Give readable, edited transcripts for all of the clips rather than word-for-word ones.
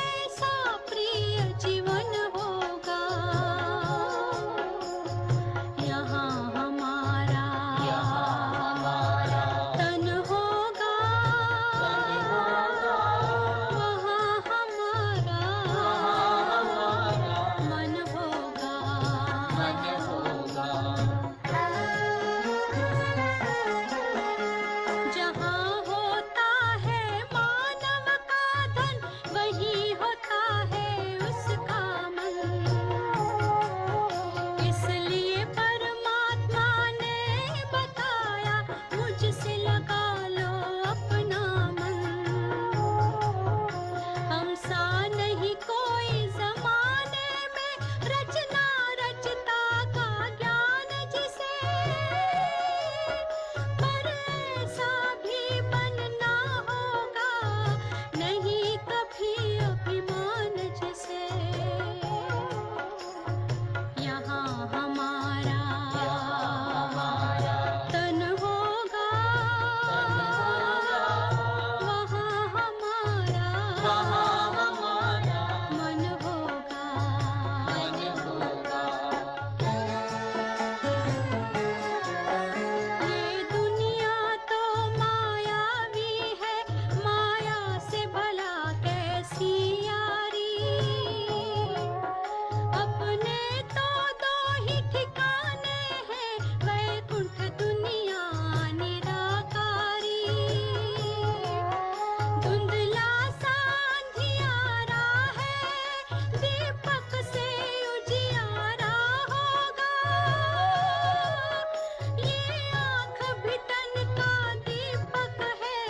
ऐसा प्रिय जीवन होगा, यहाँ हमारा तन होगा, वहाँ हमारा मन होगा। जहाँ होता है मानव का धन, वही होता है उसका मन। इसलिए परमात्मा ने बताया, मुझसे लगा लो अपना मन। हमसा नहीं कोई जमाने में, रचना रचता का ज्ञान जिसे, पर ऐसा भी बनना होगा, नहीं कभी अभिमान जिसे। यहाँ हमारा तन होगा, वहाँ हमारा मन होगा। ये दुनिया तो मायावी है, माया से भला कैसी यारी। अपने तो दो ही ठिकाने हैं, वैकुंठ दुनिया निराकारी। धुंधला सा अंधियारा है, दीपक से उजियारा होगा। ये आँख भी तन का दीपक है,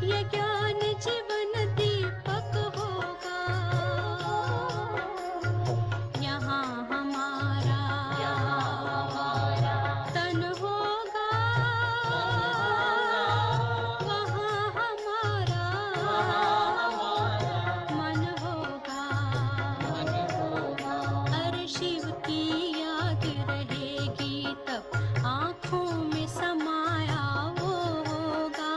ये ज्ञान जीवन दीपक होगा। यहाँ हमारा तन होगा, वहाँ हमारा मन होगा। हर शिव की याद रहेगी तब, आँखों में समाया वो होगा।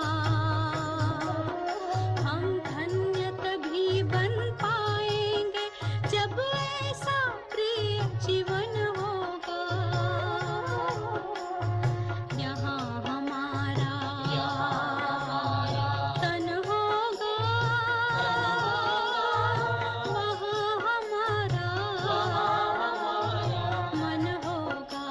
हम धन्य तभी बन पाएंगे, जब ऐसा प्रिय जीवन होगा। यहाँ हमारा तन होगा, वहाँ हमारा मन होगा।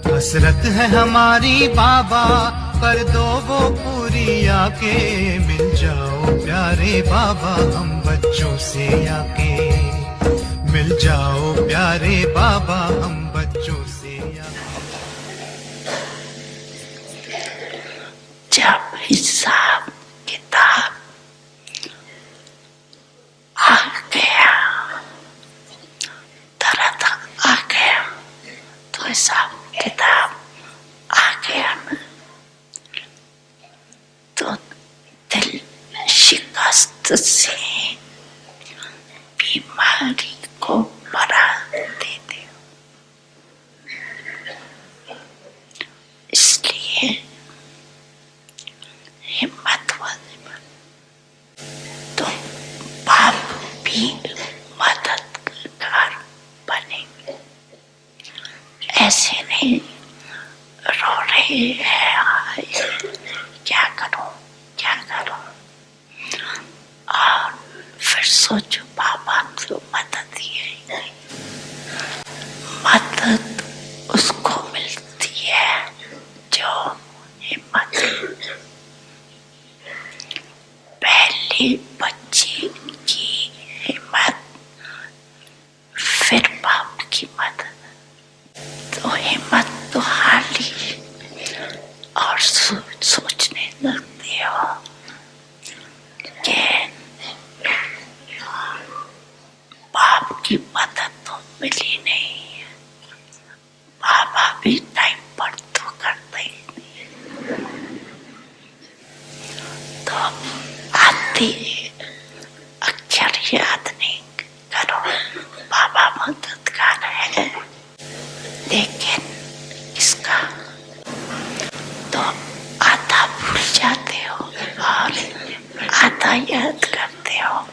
हसरत है हमारी बाबा, कर दो वो पूरी आके। मिल जाओ प्यारे बाबा हम बच्चों से आके। मिल जाओ प्यारे बाबा हम बच्चों से आके। जब हिसाब किताब आ गया, दर्द आ गया, तो हिसाब किताब आ गया ना, तो दिल शिकस्त से बीमारी को मरा देते हो। इसलिए हिम्मत वाले बन, तो बाप भी मददगार बनेंगे। ऐसे नहीं रो रहे हैं, हाय क्या करूं क्या करूं, और फिर सोचो बाबा तो मदद ही है। मदद उसको मिलती है जो हिम्मत। पहले बच्चे की हिम्मत, फिर बाप की मदद। तो हिम्मत तो हार ली और सोचने लगते हो आपकी मदद तो मिली नहीं, बाबा भी टाइम पर तो करते ही नहीं। तो आती अक्षर याद नहीं करो, बाबा मददगार है, लेकिन इसका तो आधा भूल जाते हो और आधा याद करते हो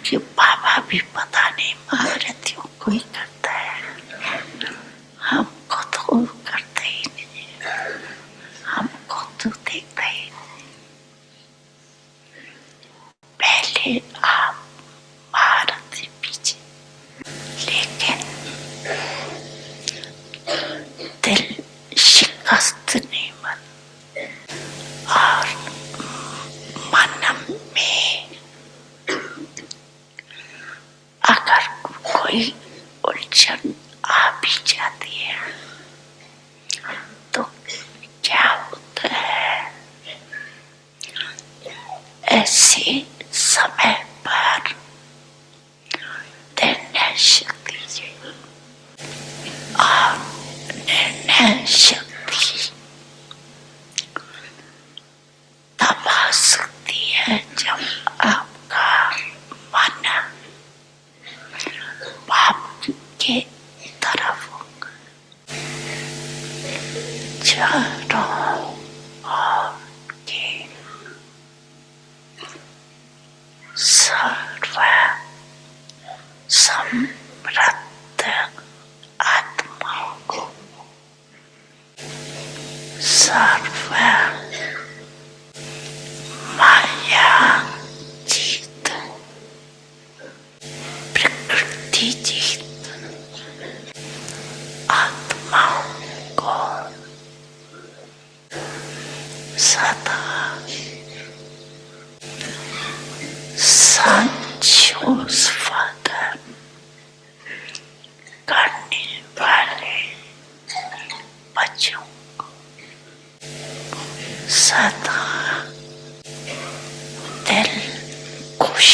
कि बाबा भी पता नहीं महारथियों को ही करता है, हमको तो करते ही नहीं, हमको तो देखता ही नहीं। पहले आप महारथी पीछे, लेकिन दिल शिकस्त नहीं मन और मन में अगर कोई उलझन आ भी जाती है तो क्या होता है, ऐसे समय पर निर्णय शक्ति और निर्णय शक्ति तब आ सकती है जब आपका मन बाप के तरफ होगा। चारों ओर के सर्व समृद्ध आत्माओं को, सर्व माया जीत, प्रकृति जीत आत्माओं को सदा संजोस फादर करने वाले बच्चों को सदा दिल खुश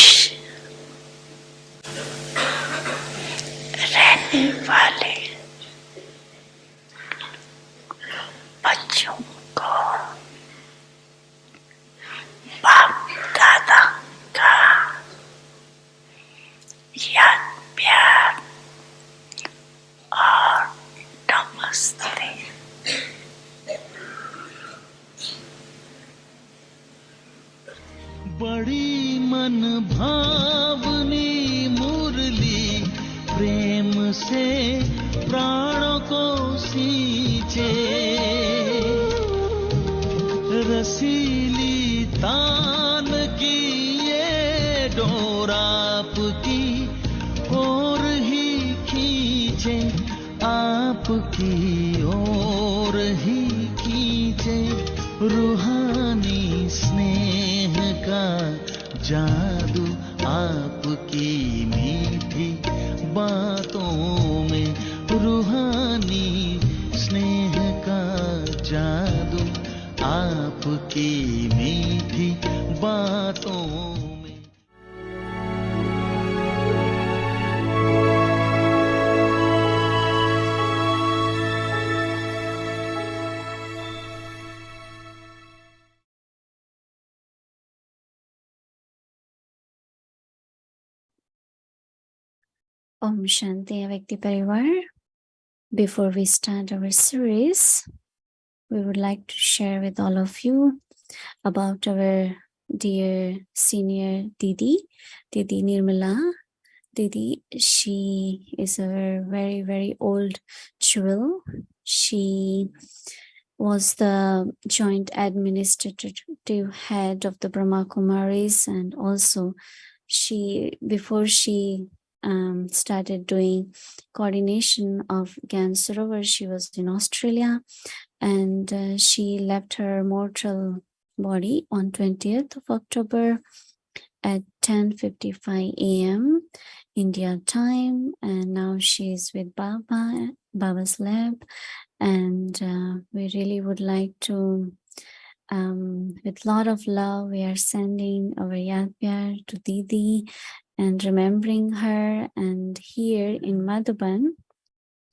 रहने वाले बच्चों को बाप दादा का याद प्यार और नमस्ते। बड़ी मन भावनी मुरली प्रेम से प्राणों को सींचे, रसीली तान की ये डोर आपकी ओर ही खींचे, आपकी ओर ही खींचे, रूहानी स्नेह का जादू आपकी मीठी बातों में, रूहानी स्नेह का जादू आपकी मीठी बातों में। Om Shanti Avekti Parivar. Before we start our series, we would like to share with all of you about our dear senior Didi, Didi Nirmala. Didi, she is a very, very old jewel. She was the joint administrative head of the Brahma Kumaris, and also before she started doing coordination of Gyan Sarovar, she was in Australia, and she left her mortal body on 20th of October at 10:55 a.m. India time, and now she's with Baba's lab, and we really would like to, with a lot of love, we are sending our Yad Pyar to Didi, and remembering her. And here in Madhuban,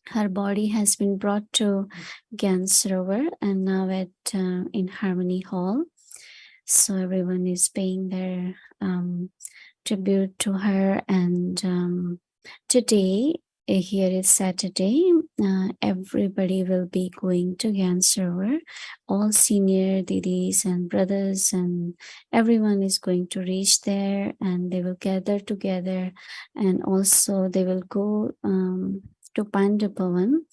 her body has been brought to Gyan Sarovar and now at in Harmony Hall. So everyone is paying their tribute to her. And today, here is Saturday, everybody will be going to Gyan Sarovar. All senior didis and brothers and everyone is going to reach there, and they will gather together, and also they will go to Pandavavan,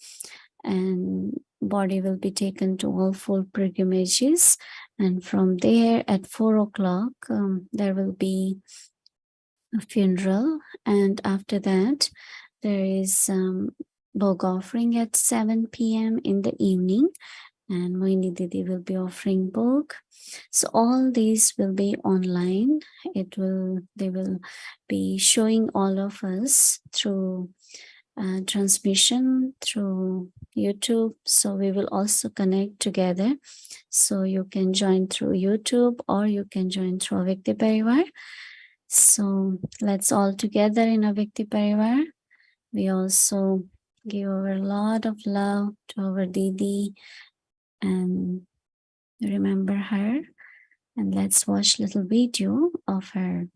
and body will be taken to all four pilgrimages, and from there at 4 o'clock there will be a funeral, and after that there is bog offering at 7 p.m. in the evening, and Mohini Didi will be offering bog. So all these will be online. They will be showing all of us through transmission through YouTube. So we will also connect together. So you can join through YouTube or you can join through Avyakti Parivar. So let's all together in Avyakti Parivar. We also give a lot of love to our Didi and remember her. And let's watch a little video of her.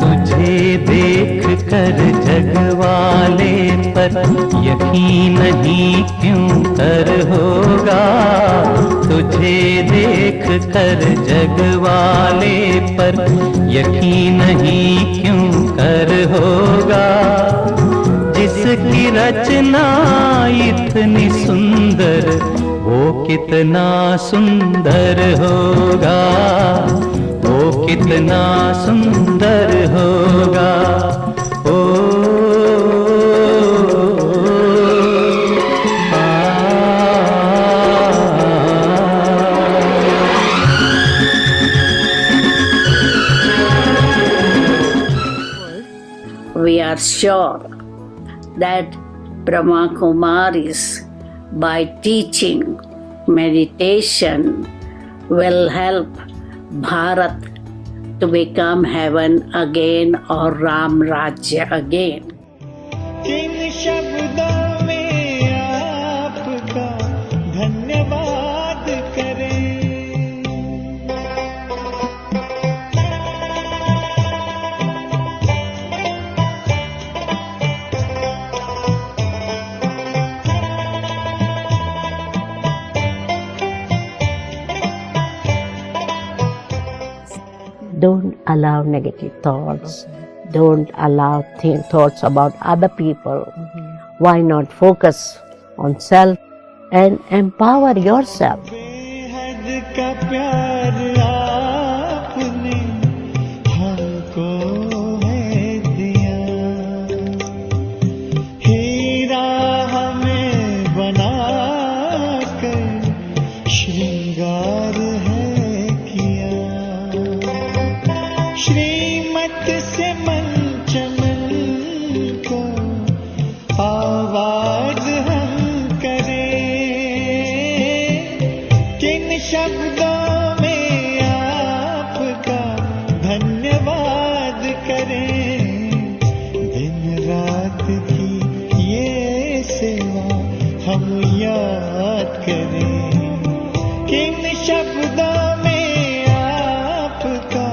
तुझे देख कर जग वाले पर यकीन नहीं क्यों कर होगा, तुझे देख कर जग वाले पर यकीन नहीं क्यों कर होगा। जिसकी रचना इतनी सुंदर वो कितना सुंदर होगा, वो कितना सुंदर होगा। ओ We are sure that Brahma Kumaris, by teaching meditation, will help Bharat to become heaven again or Ram Rajya again. किन शब्दों में आपका धन्यवाद करें। Don't allow negative thoughts. Don't allow thoughts about other people. Why not focus on self and empower yourself? बेहद का प्यार आपने हमको है दिया, हीरा हमें बनाकर श्रृंगार है किया। श्रीमत से मंचमन को आवाज हम करें, किन शब्दों में आपका धन्यवाद करें। दिन रात की ये सेवा हम याद करें, किन शब्दों में आपका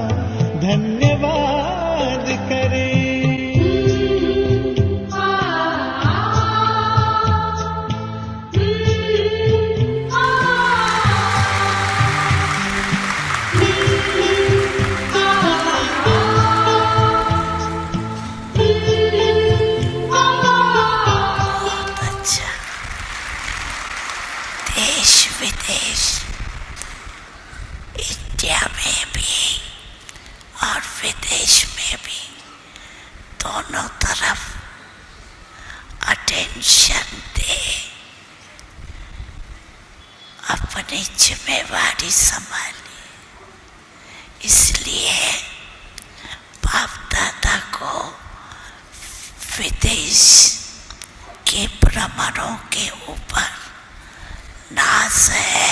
धन्यवाद करें। अच्छा, देश विदेश, इंडिया में भी और विदेश में भी दोनों तरफ अटेंशन दे, अपनी जिम्मेवारी संभाली। इसलिए बाप दादा को विदेश के भ्रमरों के ऊपर नाज है।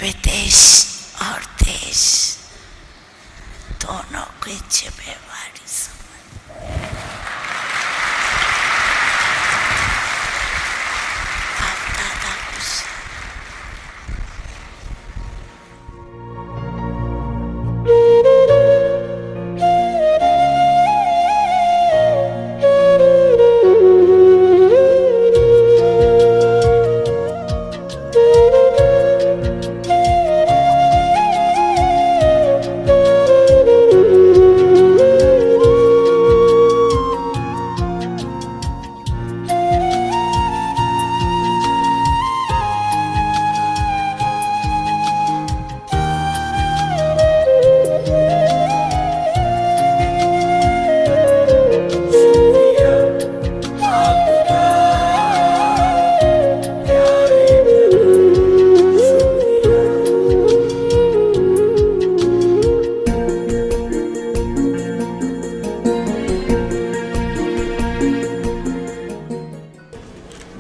विदेश और देश दोनों की जिम्मेवारी समझ। आप दादा कुछ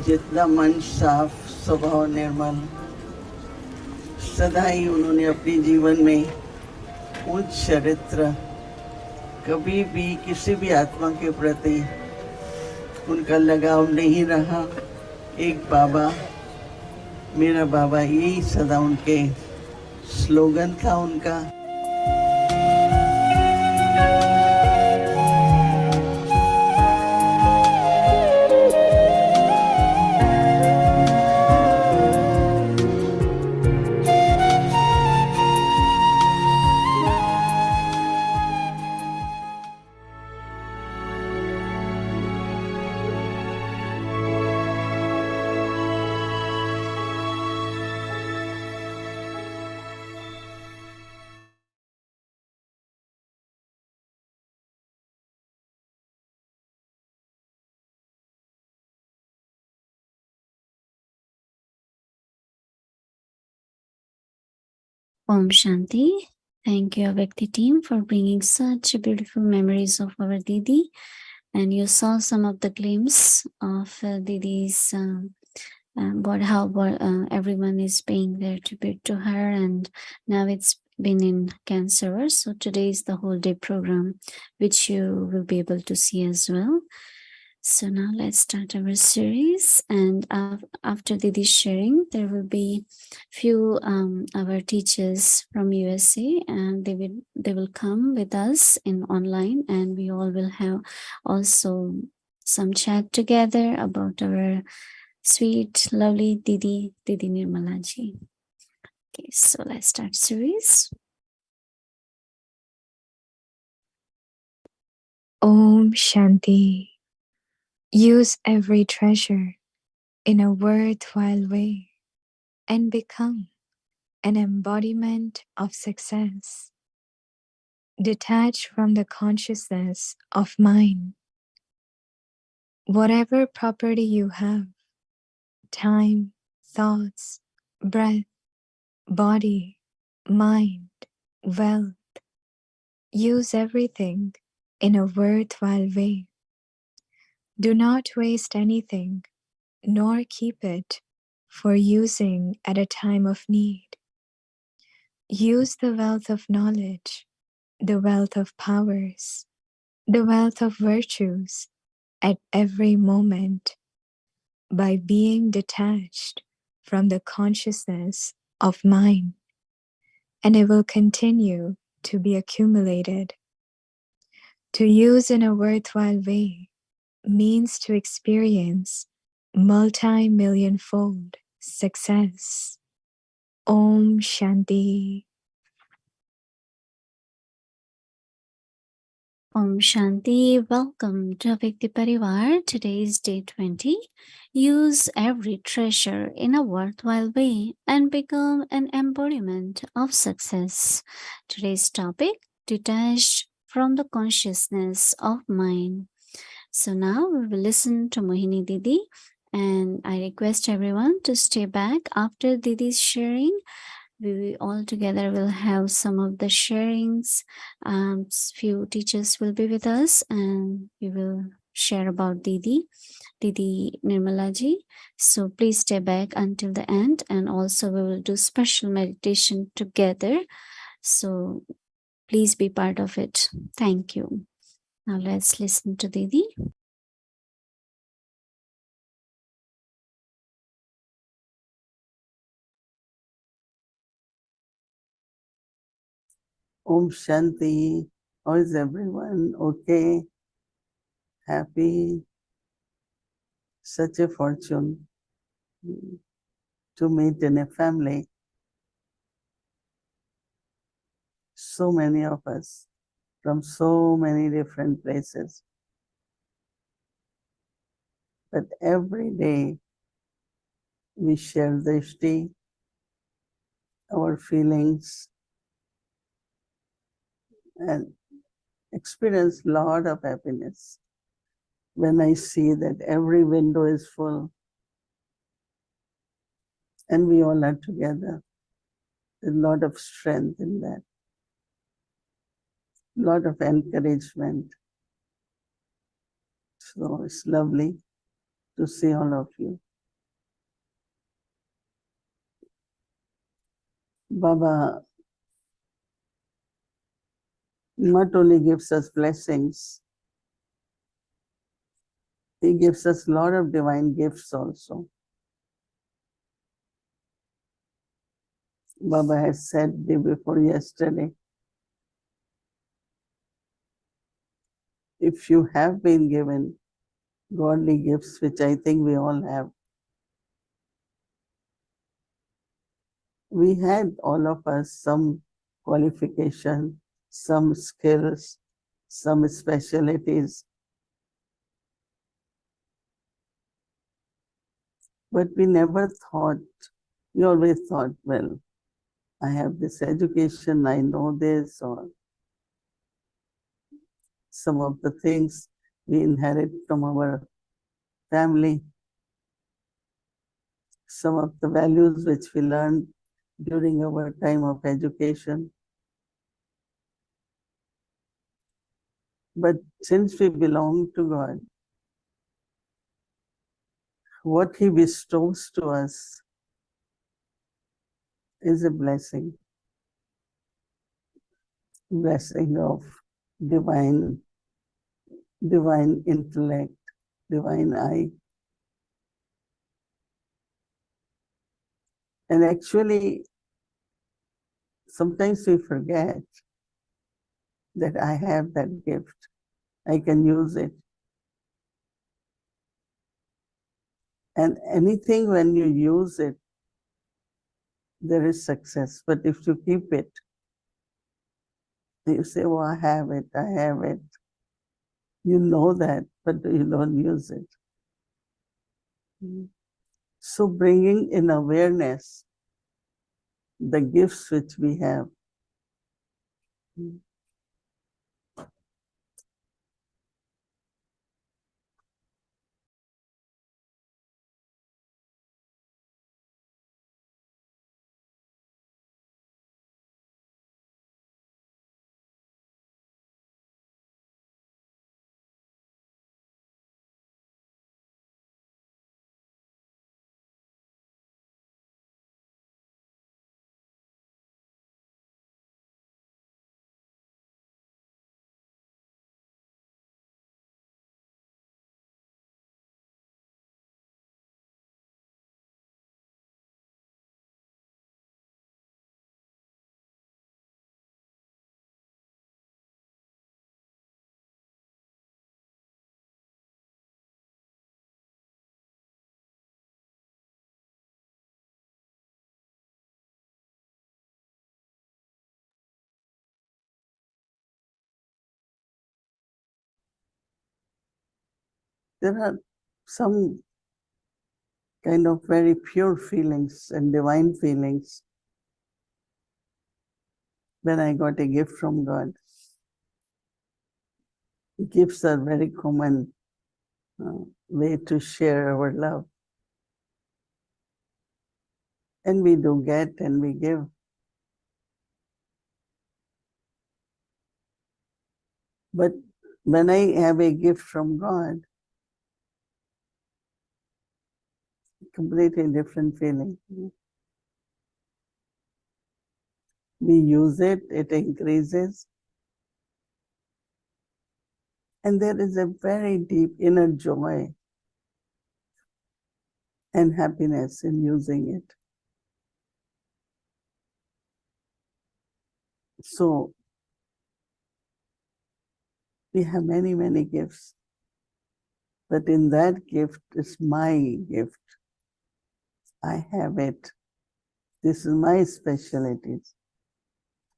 जितना मन साफ, स्वभाव निर्मल, सदा ही उन्होंने अपने जीवन में उच्च चरित्र, कभी भी किसी भी आत्मा के प्रति उनका लगाव नहीं रहा। एक बाबा, मेरा बाबा, यही सदा उनके स्लोगन था उनका। Om Shanti. Thank you, Avekti team, for bringing such beautiful memories of our Didi. And you saw some of the glimpse of Didi's, how everyone is paying their tribute to her. And now it's been in Cancer. So today is the whole day program, which you will be able to see as well. So now let's start our series, and after Didi's sharing, there will be few our teachers from USA, and they will come with us in online, and we all will have also some chat together about our sweet, lovely Didi Nirmalaji. Okay, so let's start series. Om Shanti. Use every treasure in a worthwhile way and become an embodiment of success. Detach from the consciousness of mind. Whatever property you have, time, thoughts, breath, body, mind, wealth, use everything in a worthwhile way. Do not waste anything, nor keep it for using at a time of need. Use the wealth of knowledge, the wealth of powers, the wealth of virtues at every moment by being detached from the consciousness of mind, and it will continue to be accumulated. To use in a worthwhile way means to experience multi-million-fold success. Om Shanti. Om Shanti. Welcome to Avekti Parivar. Today is day 20. Use every treasure in a worthwhile way and become an embodiment of success. Today's topic, detached from the consciousness of mind. So now we will listen to Mohini Didi, and I request everyone to stay back after Didi's sharing We all together will have some of the sharings. Few teachers will be with us and we will share about Didi Nirmalaji. So please stay back until the end, and also we will do special meditation together. So please be part of it. Thank you. Now let's listen to Didi. Om Shanti. How is everyone? Okay? Happy? Such a fortune to meet in a family. So many of us from so many different places. But every day we share drishti, our feelings, and experience lot of happiness when I see that every window is full and we all are together. There's a lot of strength in that, a lot of encouragement. So it's lovely to see all of you. Baba not only gives us blessings, he gives us a lot of divine gifts also. Baba has said day before yesterday, if you have been given godly gifts, which I think we all have, we had all of us some qualification, some skills, some specialities. But we never thought, we always thought, well, I have this education, I know this, or some of the things we inherit from our family, some of the values which we learned during our time of education. But since we belong to God, what He bestows to us is a blessing of divine intellect, divine eye. And actually, sometimes we forget that I have that gift. I can use it. And anything when you use it, there is success. But if you keep it, you say, oh, I have it. You know that, but you don't use it. So bringing in awareness the gifts which we have. There are some kind of very pure feelings and divine feelings when I got a gift from God. Gifts are very common way to share our love. And we do get and we give. But when I have a gift from God, completely different feeling. We use it, it increases, and there is a very deep inner joy and happiness in using it. So we have many, many gifts, but in that gift is my gift. I have it. This is my specialty.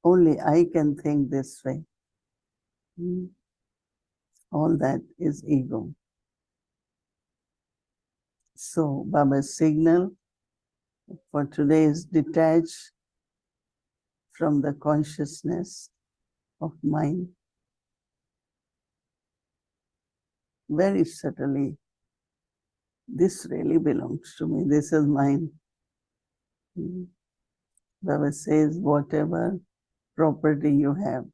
Only I can think this way. All that is ego. So Baba's signal for today is detach from the consciousness of mind. Very subtly, this really belongs to me. This is mine. Baba says, whatever property you have.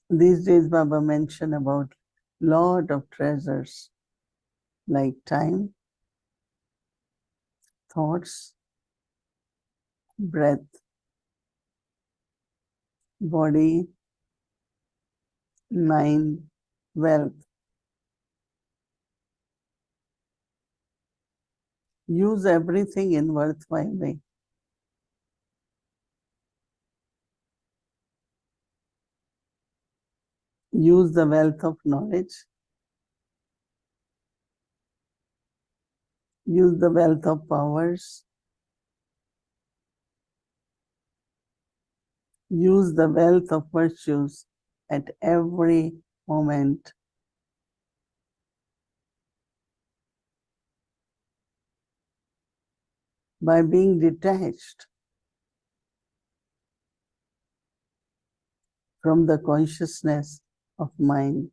These days, Baba mentioned about lot of treasures like time, thoughts, breath, body, mind, wealth. Use everything in worthwhile way. Use the wealth of knowledge. Use the wealth of powers. Use the wealth of virtues at every moment. By being detached from the consciousness of mind,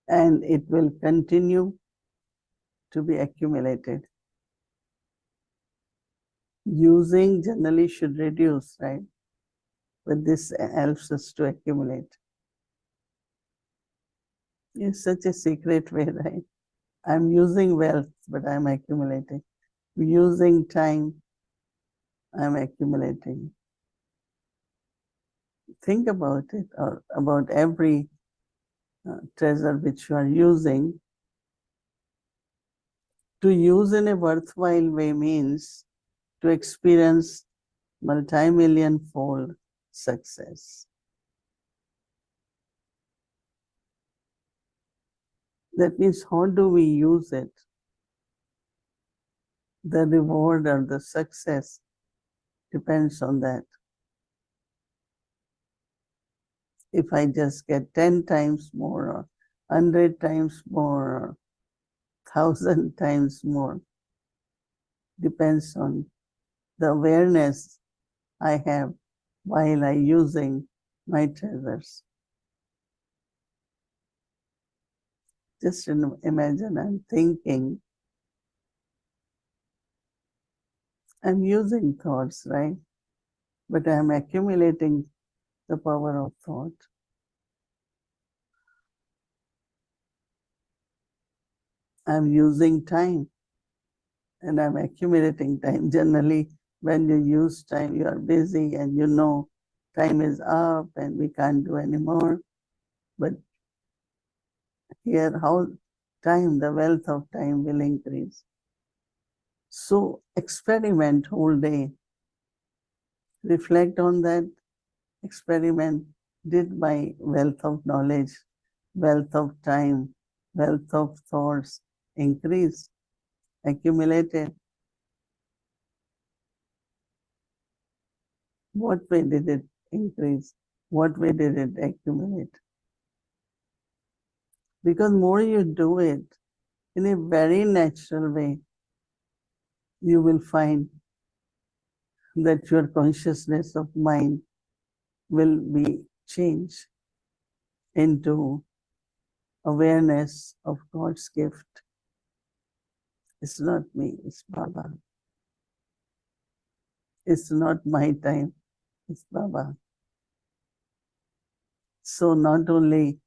and it will continue to be accumulated. Using generally should reduce, right? But this helps us to accumulate. In such a secret way, right? I'm using wealth, but I'm accumulating. Using time, I'm accumulating. Think about it, or about every treasure which you are using. To use in a worthwhile way means to experience multi-million-fold success. That means, how do we use it? The reward or the success depends on that. If I just get 10 times more, or 100 times more, or 1,000 times more, depends on the awareness I have while I using my treasures. Just imagine I'm thinking, I'm using thoughts, right? But I'm accumulating the power of thought. I'm using time and I'm accumulating time. Generally, when you use time, you are busy and you know time is up and we can't do anymore. But here, how time, the wealth of time will increase. So experiment whole day. Reflect on that experiment. Did my wealth of knowledge, wealth of time, wealth of thoughts increase, accumulated? What way did it increase? What way did it accumulate? Because more you do it in a very natural way, you will find that your consciousness of mind will be changed into awareness of God's gift. It's not me, it's Baba. It's not my time. is Baba. So not only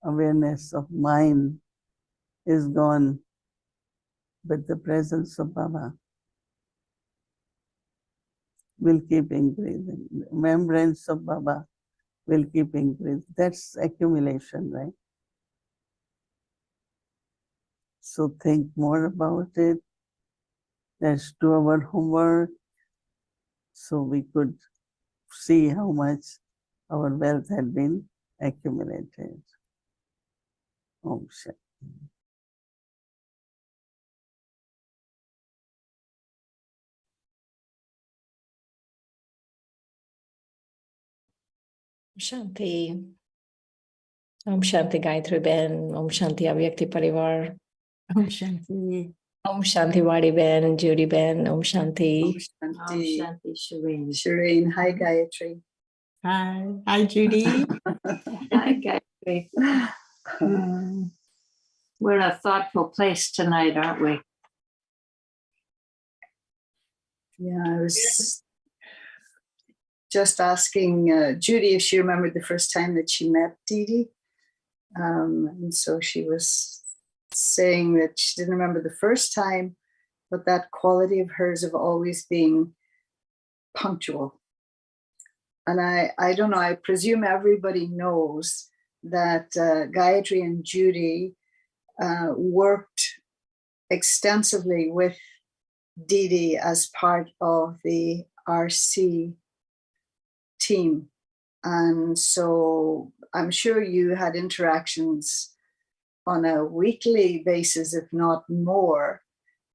awareness of mind is gone, but the presence of Baba will keep increasing. Remembrance of Baba will keep increasing. That's accumulation, right? So think more about it. Let's do our homework so we could see how much our wealth had been accumulated. Om Shanti. Shanti. Om Shanti Gayatri Ben. Om Shanti Avyakti Parivar. Om Shanti. Om Shanti Vadi Ben, Judy Ben. Om Om Shanti. Shanti. Shireen. Shireen. Hi, Gayatri. Hi. Hi, Judy. Hi, Gayatri. We're in a thoughtful place tonight, aren't we? Yeah, I was just asking Judy if she remembered the first time that she met Didi. And so she was saying that she didn't remember the first time, but that quality of hers of always being punctual. And I don't know, I presume everybody knows that Gayatri and Judy worked extensively with Didi as part of the RC team. And so I'm sure you had interactions on a weekly basis, if not more.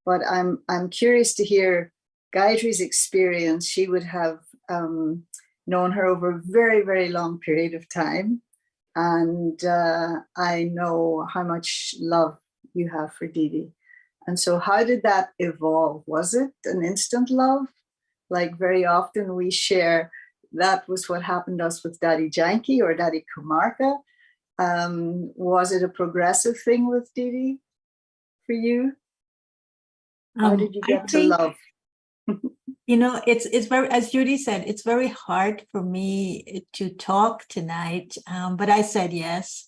But I'm curious to hear Gayatri's experience. She would have known her over a very, very long period of time. And I know how much love you have for Didi. And so how did that evolve? Was it an instant love? Like very often we share, that was what happened to us with Daddy Janki or Daddy Kumarka. Was it a progressive thing with Didi for you? How did you get to love? You know, it's very, as Judy said, it's very hard for me to talk tonight, but I said yes,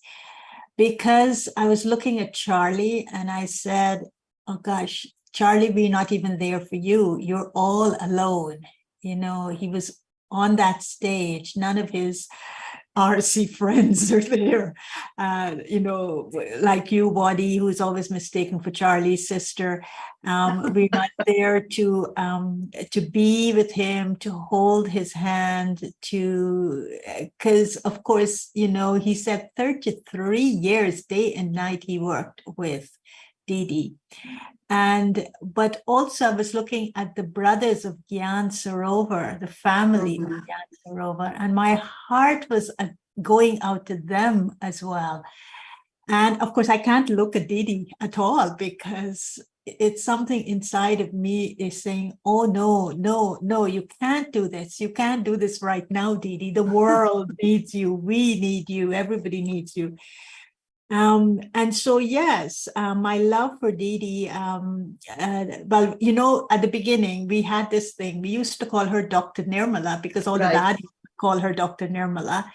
because I was looking at Charlie and I said, oh gosh, Charlie, we're not even there for you. You're all alone. You know, he was on that stage. None of his RC friends are there, you know, like you, Waddy, who's always mistaken for Charlie's sister. We're not there to be with him, to hold his hand, because of course, you know, he said 33 years, day and night, he worked with Didi. But also I was looking at the brothers of Gyan Sarovar, the family of Gyan Sarovar, and my heart was going out to them as well. And of course, I can't look at Didi at all because it's something inside of me is saying, oh, no, no, no, you can't do this. You can't do this right now, Didi. The world needs you. We need you. Everybody needs you. And so, yes, my love for Didi, well, you know, at the beginning, we had this thing. We used to call her Dr. Nirmala because all the daddies call her Dr. Nirmala.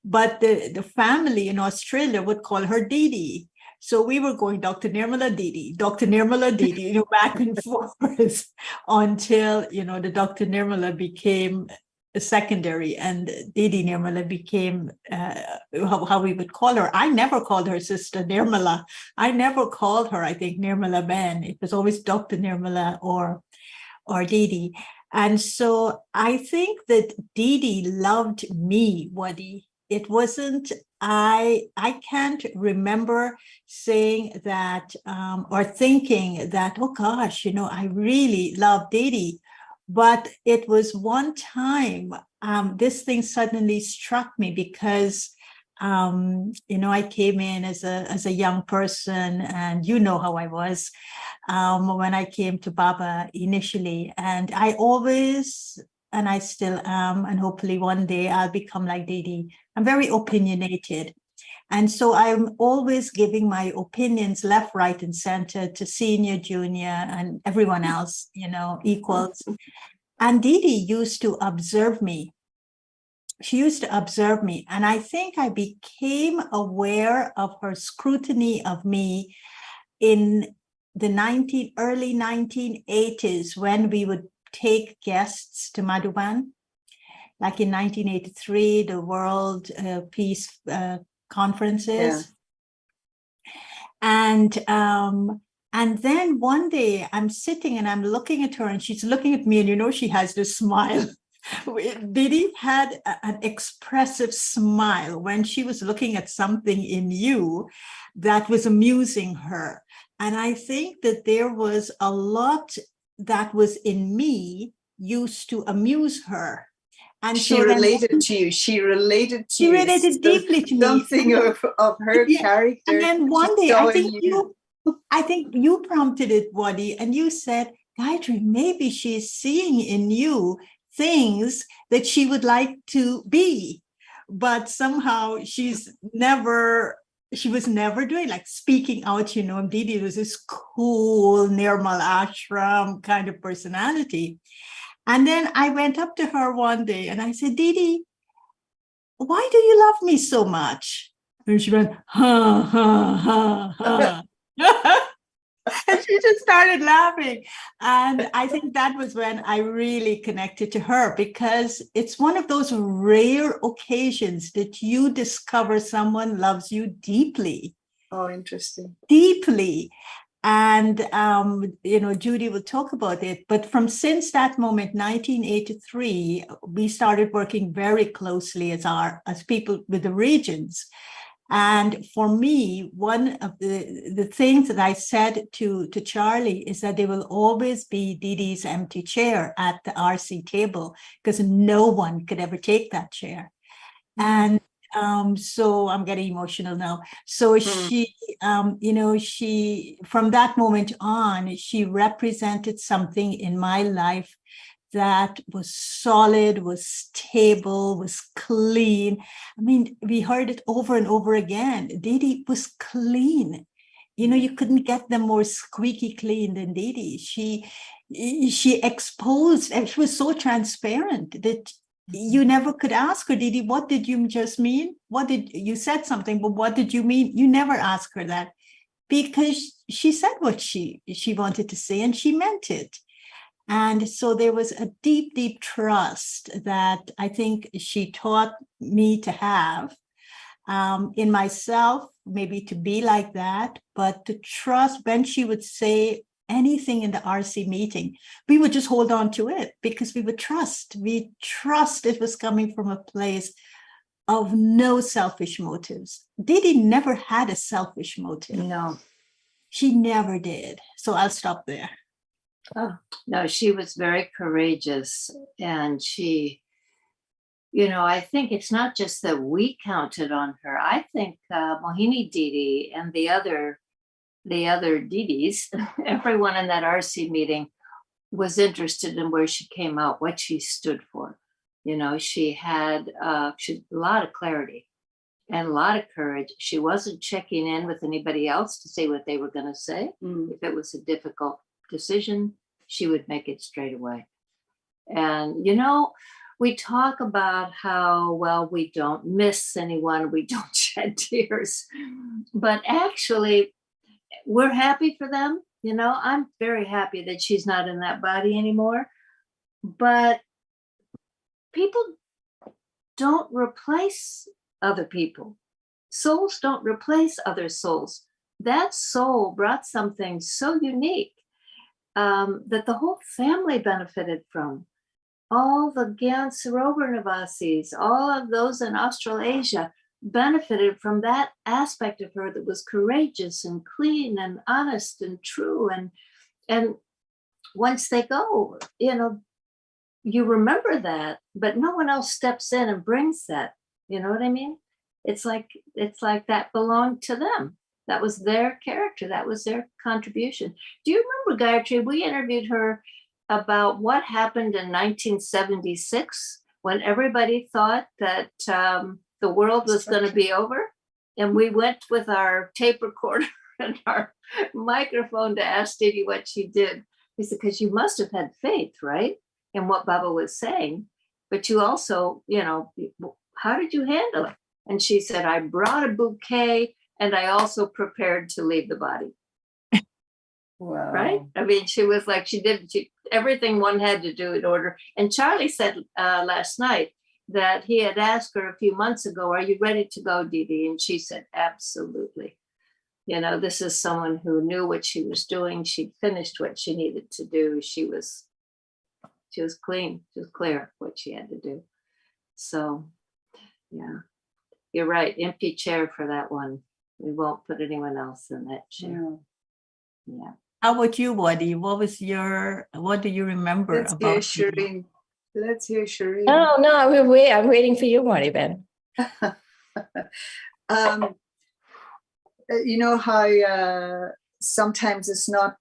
But the family in Australia would call her Didi. So we were going Dr. Nirmala Didi, Dr. Nirmala Didi, you know, back and forth until, you know, the Dr. Nirmala became secondary and Didi Nirmala became how we would call her. I never called her sister Nirmala. I never called her, I think, Nirmala Ben. It was always Dr. Nirmala or Didi. And so I think that Didi loved me, Waddy. It wasn't, I can't remember saying that or thinking that, oh gosh, you know, I really love Didi. But it was one time this thing suddenly struck me because, you know, I came in as a young person, and you know how I was when I came to Baba initially. And I always, and I still am, and hopefully one day I'll become like Didi. I'm very opinionated. And so I'm always giving my opinions left, right, and center to senior, junior, and everyone else, you know, equals. And Didi used to observe me. she used to observe me. And I think I became aware of her scrutiny of me in the early 1980s, when we would take guests to Madhuban. Like in 1983, the World Peace Conferences. And then one day I'm sitting and I'm looking at her and she's looking at me, and you know, she has this smile. Didi had an expressive smile when she was looking at something in you that was amusing her. And I think that there was a lot that was in me used to amuse her. And she so related to you. She related to she you. related deeply to me. Something of her character. And then one day, saw I in think you prompted it, Wadi, and you said, Gayatri, maybe she's seeing in you things that she would like to be, but somehow she was never doing, like speaking out. You know, Didi was this cool Nirmal Ashram kind of personality. And then I went up to her one day and I said, Didi, why do you love me so much? And she went, ha, ha, ha, ha. And she just started laughing. And I think that was when I really connected to her, because it's one of those rare occasions that you discover someone loves you deeply. Oh, interesting. Deeply. And, you know, Judy will talk about it. But since that moment, 1983, we started working very closely as people with the regions. And for me, one of the things that I said to Charlie is that there will always be Didi's empty chair at the RC table, because no one could ever take that chair. And so I'm getting emotional now. So she, you know, from that moment on, she represented something in my life that was solid, was stable, was clean. I mean, we heard it over and over again. Didi was clean. You know, you couldn't get them more squeaky clean than Didi. She exposed, and she was so transparent that you never could ask her, Didi, what did you just mean? You said something, but what did you mean? You never ask her that, because she said what she wanted to say and she meant it. And so there was a deep, deep trust that I think she taught me to have in myself, maybe to be like that, but to trust. When she would say anything in the RC meeting, we would just hold on to it, because we would trust. We trust it was coming from a place of no selfish motives. Didi never had a selfish motive. No. She never did. So I'll stop there. Oh, no, she was very courageous. And she, you know, I think it's not just that we counted on her. I think Mohini Didi and the other Didis, everyone in that RC meeting was interested in where she came out, what she stood for. You know, she had a lot of clarity and a lot of courage. She wasn't checking in with anybody else to say what they were going to say. If it was a difficult decision, she would make it straight away. And, you know, we talk about how, well, we don't miss anyone, we don't shed tears, but actually we're happy for them. You know, I'm very happy that she's not in that body anymore, but people don't replace other people. Souls don't replace other souls. That soul brought something so unique that the whole family benefited from. All the Gyan Sarovar Nivasis, all of those in Australasia benefited from that aspect of her that was courageous and clean and honest and true. And once they go, you know, you remember that, but no one else steps in and brings that. You know what I mean? It's like that belonged to them. That was their character. That was their contribution. Do you remember, Gayatri? We interviewed her about what happened in 1976 when everybody thought that the world was going to be over. And we went with our tape recorder and our microphone to ask Didi what she did. We said, because you must have had faith, right? In what Baba was saying, but you also, how did you handle it? And she said, I brought a bouquet and I also prepared to leave the body. Wow. Right? I mean, she was like, everything one had to do in order. And Charlie said last night that he had asked her a few months ago, are you ready to go, Didi? And she said, absolutely. This is someone who knew what she was doing. She'd finished what she needed to do. She was clean. She was clear what she had to do. So, yeah, you're right. Empty chair for that one. We won't put anyone else in that chair. Yeah. How about you, Wadi? What do you remember Let's about hear Shireen. Let's hear Shireen. No, I'm waiting for you, Wadi Ben. You know how sometimes it's not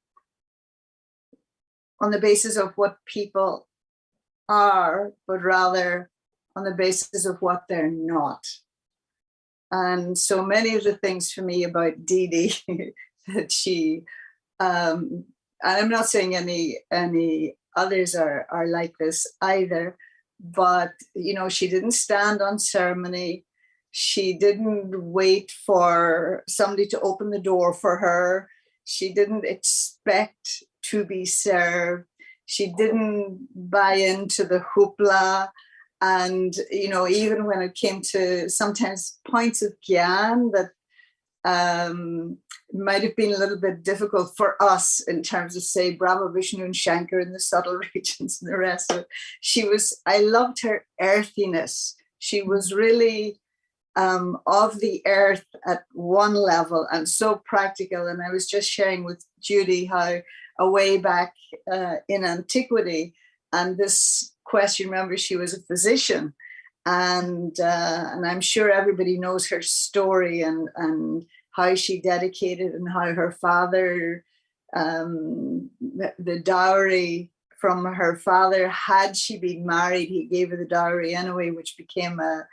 on the basis of what people are, but rather on the basis of what they're not. And so many of the things for me about Didi that she, and I'm not saying any others are like this either, but she didn't stand on ceremony. She didn't wait for somebody to open the door for her. She didn't expect to be served. She didn't buy into the hoopla. And, even when it came to sometimes points of gyan that might have been a little bit difficult for us in terms of, say, Brahma, Vishnu, and Shankar in the subtle regions and the rest of it. I loved her earthiness. She was really of the earth at one level and so practical. And I was just sharing with Judy how a way back in antiquity, and this question, remember, she was a physician, and I'm sure everybody knows her story and how she dedicated and how her father, the dowry from her father, had she been married, he gave her the dowry anyway, which became a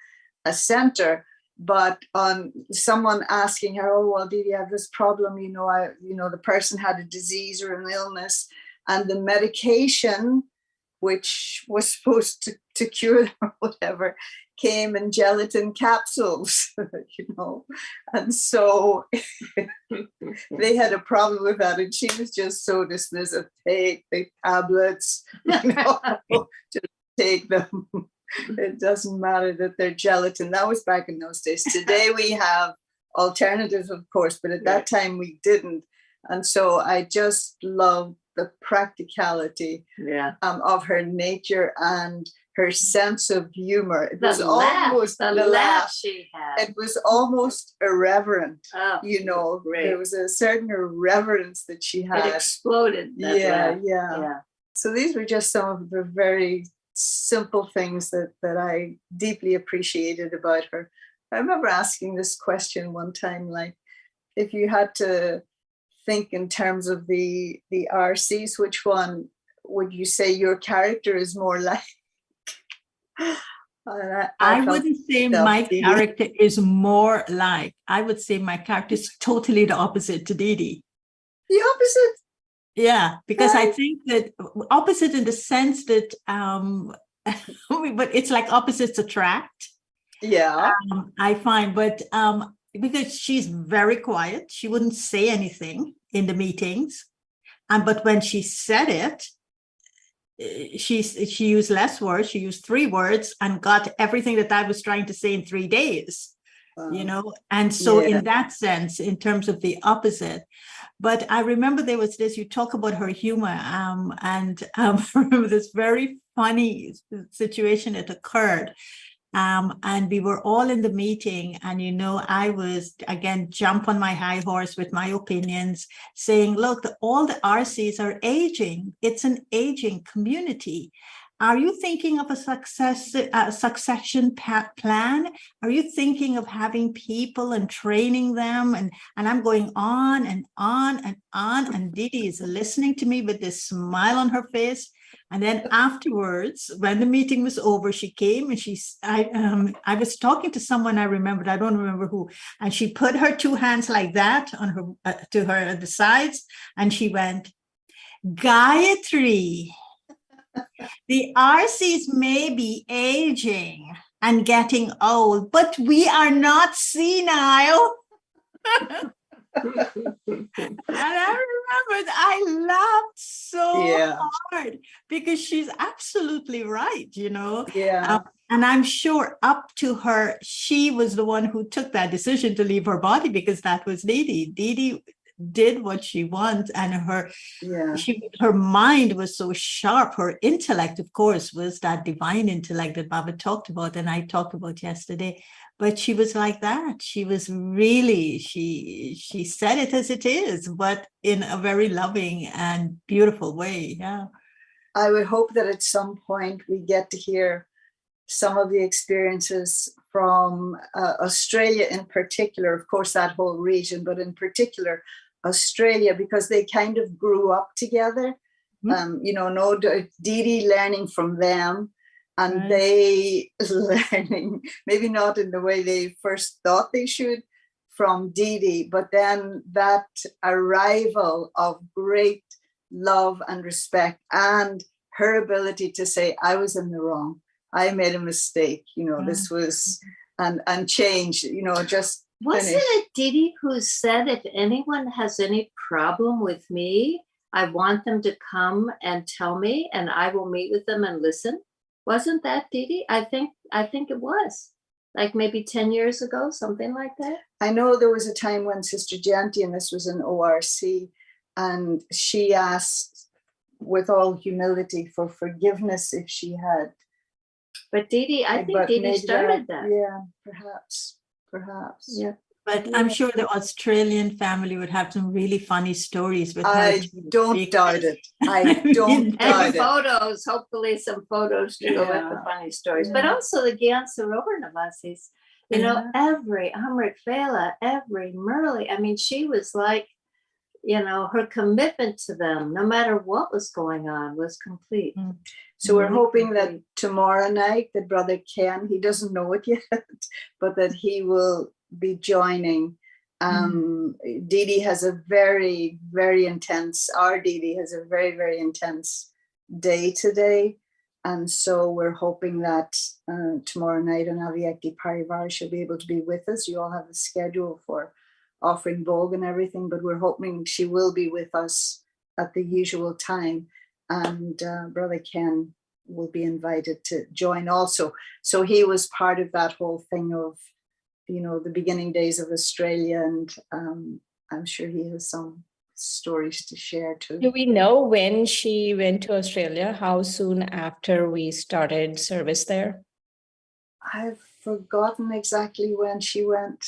center. But on someone asking her, oh, well, Didi, I have this problem, the person had a disease or an illness, and the medication, which was supposed to cure them or whatever, came in gelatin capsules, and so they had a problem with that, and she was just so dismissive. Take the tablets, just take them. It doesn't matter that they're gelatin. That was back in those days. Today we have alternatives, of course, but at that time we didn't. And so I just love the practicality of her nature and her sense of humor. It was almost the laugh she had. It was almost irreverent. There was a certain irreverence that she had. It exploded. Yeah. So these were just some of the very simple things that I deeply appreciated about her. I remember asking this question one time, like, if you had to think in terms of the RCs, which one would you say your character is more like? I wouldn't say my character is more like. I would say my character is totally the opposite to Didi. The opposite? Yeah, because I think that opposite in the sense that, but it's like opposites attract. Yeah. I find, but because she's very quiet, she wouldn't say anything in the meetings. But when she said it, she used less words. She used 3 words and got everything that I was trying to say in 3 days. And so in that sense, in terms of the opposite. But I remember there was this, you talk about her humor, and I remember this very funny situation that occurred. And we were all in the meeting, and I was again jump on my high horse with my opinions, saying, look, all the RCs are aging. It's an aging community. Are you thinking of a succession plan? Are you thinking of having people and training them? And I'm going on and on and on. And Didi is listening to me with this smile on her face. And then afterwards, when the meeting was over, she came and I was talking to someone I remembered, I don't remember who, and she put her 2 hands like that on her to her at the sides, and she went, Gayatri, The RCs may be aging and getting old, but we are not senile. And I remembered I laughed so hard because she's absolutely right, you know. Yeah. And I'm sure up to her, she was the one who took that decision to leave her body because that was Didi. Didi did what she wants, and her mind was so sharp. Her intellect, of course, was that divine intellect that Baba talked about and I talked about yesterday. But she was like that. She was really, she said it as it is, but in a very loving and beautiful way. Yeah. I would hope that at some point we get to hear some of the experiences from Australia in particular, of course, that whole region, but in particular, Australia, because they kind of grew up together. You know, no Didi learning from them, and they learning, maybe not in the way they first thought they should from Didi, but then that arrival of great love and respect and her ability to say, I was in the wrong. I made a mistake, you know, this was, and change, you know, just Wasn't it Didi who said, if anyone has any problem with me, I want them to come and tell me and I will meet with them and listen? Wasn't that Didi? I think it was like maybe 10 years ago, something like that. I know there was a time when Sister Janti, and this was an ORC, and she asked with all humility for forgiveness if she had. But Didi, I think Didi started that. Yeah, perhaps. Yeah. But I'm sure the Australian family would have some really funny stories with her. I don't doubt it. I don't doubt it. And photos, hopefully some photos to go with the funny stories. But also the Gyan Sarovar Navasis, you know, every Amrit Fela, every Murli, I mean, she was like, you know, her commitment to them, no matter what was going on, was complete. So we're hoping that tomorrow night that Brother Ken, he doesn't know it yet, but that he will be joining. Didi has a very, very intense, our Didi has a very, very intense day today. And so we're hoping that tomorrow night on Avyakti Parivar she'll be able to be with us. You all have the schedule for offering Bog and everything, but we're hoping she will be with us at the usual time. And Brother Ken will be invited to join also. So he was part of that whole thing of, you know, the beginning days of Australia, and I'm sure he has some stories to share too. Do we know when she went to Australia? How soon after we started service there? I've forgotten exactly when she went.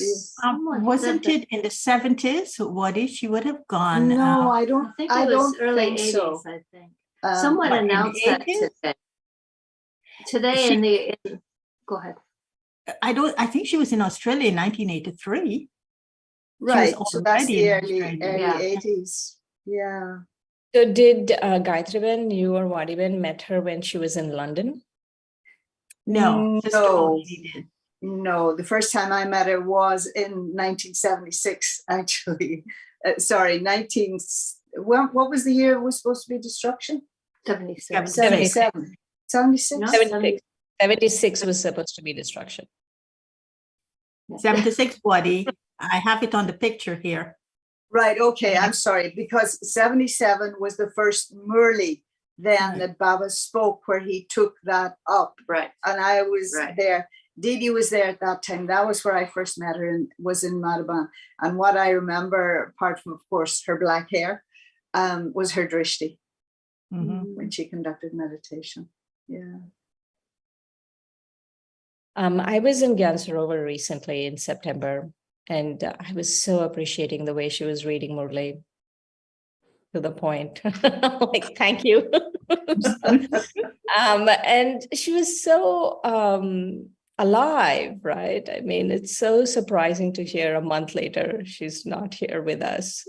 Wasn't it in the 70s? What if she would have gone? No, I don't. I think it was early 80s. So. I think someone announced that today. Today go ahead. I think she was in Australia in 1983. Right. So that's the early 80s. Yeah. So did Gayatriben, you or Vadiben met her when she was in London? No. No, the first time I met her was in 1976, actually. What was the year it was supposed to be destruction? 76. 77. 76? No, 76 was supposed to be destruction. 76, Wadi. I have it on the picture here. Right, okay, I'm sorry, because 77 was the first Murli then that Baba spoke, where he took that up. Right. And I was there. Didi was there at that time. That was where I first met her, and was in Madhaban. And what I remember, apart from, of course, her black hair, was her drishti when she conducted meditation. Yeah. I was in Gyan Sarovar recently in September, and I was so appreciating the way she was reading Murli to the point. Like, thank you. And she was so alive, right? I mean, it's so surprising to hear a month later she's not here with us,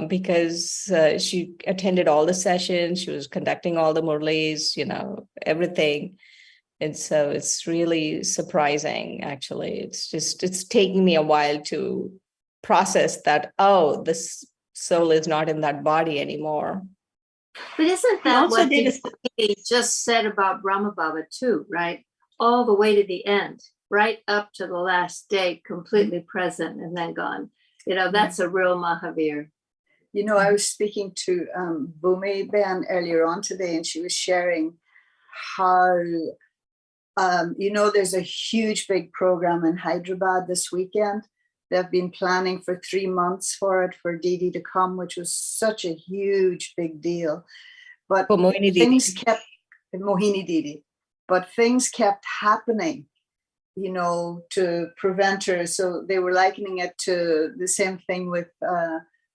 because she attended all the sessions, she was conducting all the Murlis, you know, everything. And so it's really surprising, actually. It's taking me a while to process that, oh, this soul is not in that body anymore. But isn't He that also what did he just said about Brahma Baba too, right? All the way to the end, right up to the last day, completely present and then gone. You know, that's a real Mahavir. You know, I was speaking to Bhumi Ben earlier on today, and she was sharing how, you know, there's a huge big program in Hyderabad this weekend. They've been planning for 3 months for it, for Didi to come, which was such a huge, big deal. But For Mohini things Didi. kept, Mohini Didi, but things kept happening, you know, to prevent her. So they were likening it to the same thing with,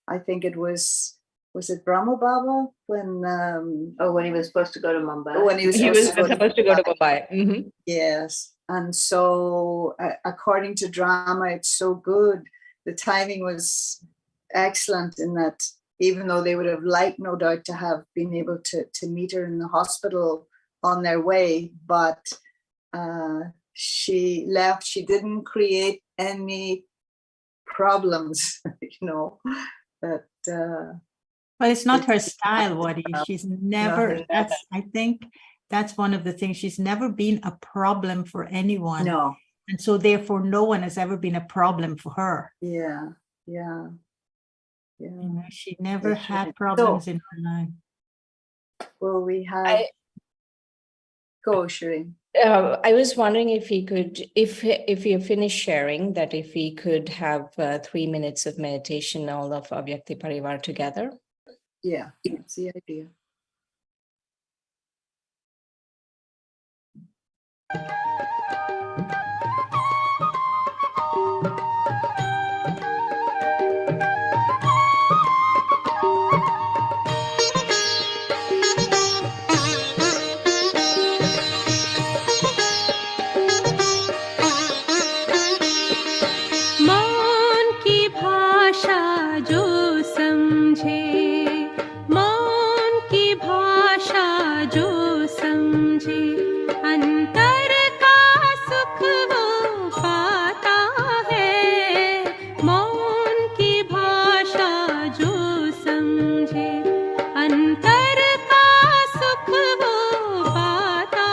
I think it was it Brahma Baba when when he was supposed to go to Mumbai. When he was supposed to go to Mumbai. Mm-hmm. Yes. And so according to drama, it's so good. The timing was excellent in that even though they would have liked, no doubt, to have been able to meet her in the hospital on their way, but she left. She didn't create any problems, you know, that Well, it's not her style, Wadi. She's never, I think that's one of the things. She's never been a problem for anyone. No. And so therefore no one has ever been a problem for her. Yeah. You know, she never had problems in her life. Well, we have go, Shireen. I was wondering if he could, if you finish sharing, that if we could have 3 minutes of meditation, all of Avyakti Parivar together. Yeah, that's the idea. मौन की भाषा जो समझे, मौन की भाषा जो समझे, अंतर का सुख वो पाता है। मौन की भाषा जो समझे, अंतर का सुख वो पाता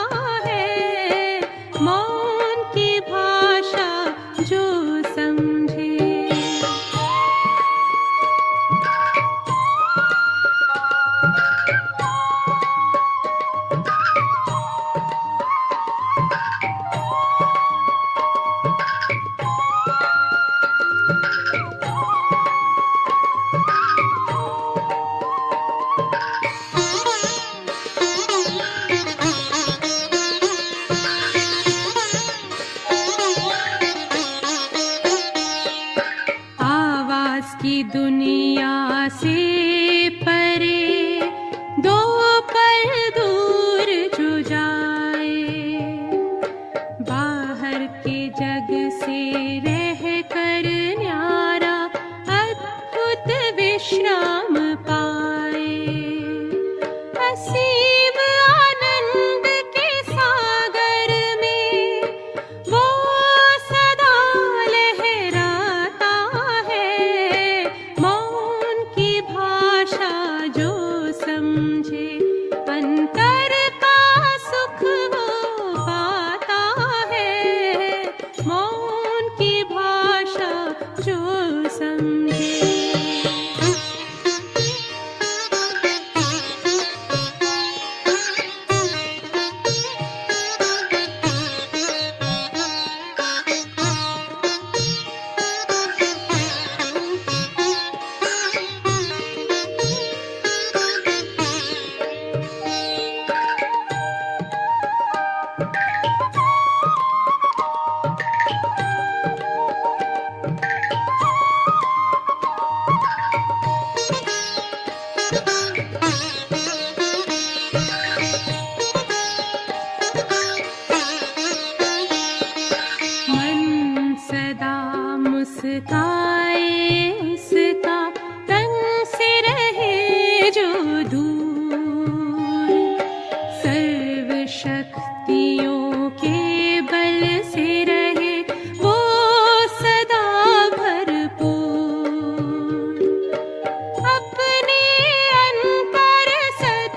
है। मौन की भाषा जो समझे। आवाज की दुनिया से परे दो पल दूर जो जाए, बाहर के जग से रह कर न्यारा अद्भुत विश्राम पाए। असीम आनंद के सागर में वो सदा लहराता है। मौन की भाषा जो समझे, अंतर का सुख वो पाता है। मौन की भाषा जो समझे। मन सदा मुस्काए उसका, तन से रहे जो दूर। सर्व शक्तियों के बल से रहे वो सदा भरपूर। अपने अंतर सद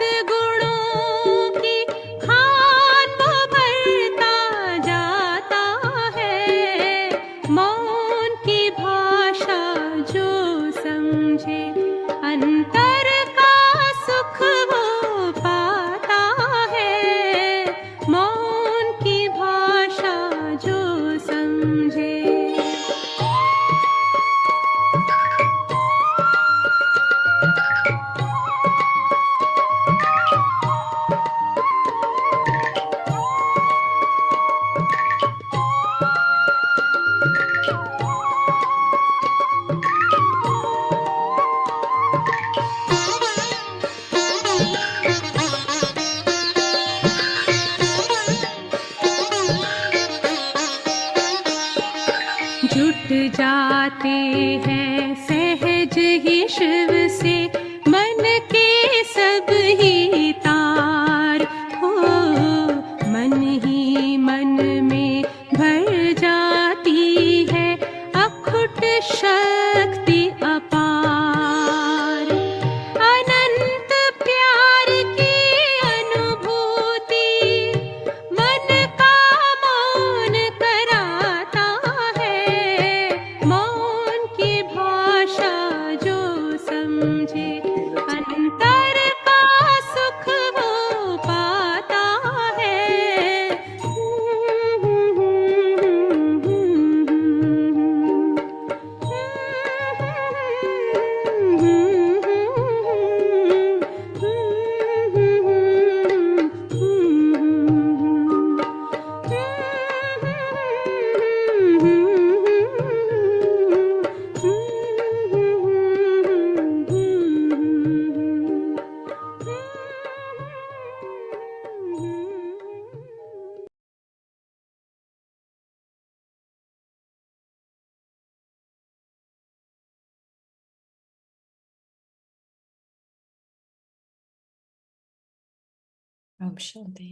जाते हैं सहज ही शिव से मन के सब ही तार हो, मन ही मन में भर जाती है अखुट शक्ति अपार। अनंत प्यार की अनुभूति मन का मौन कराता है, मौन की भाषा जो समझे अंतर का सुख वो पाता है। Om Shanti.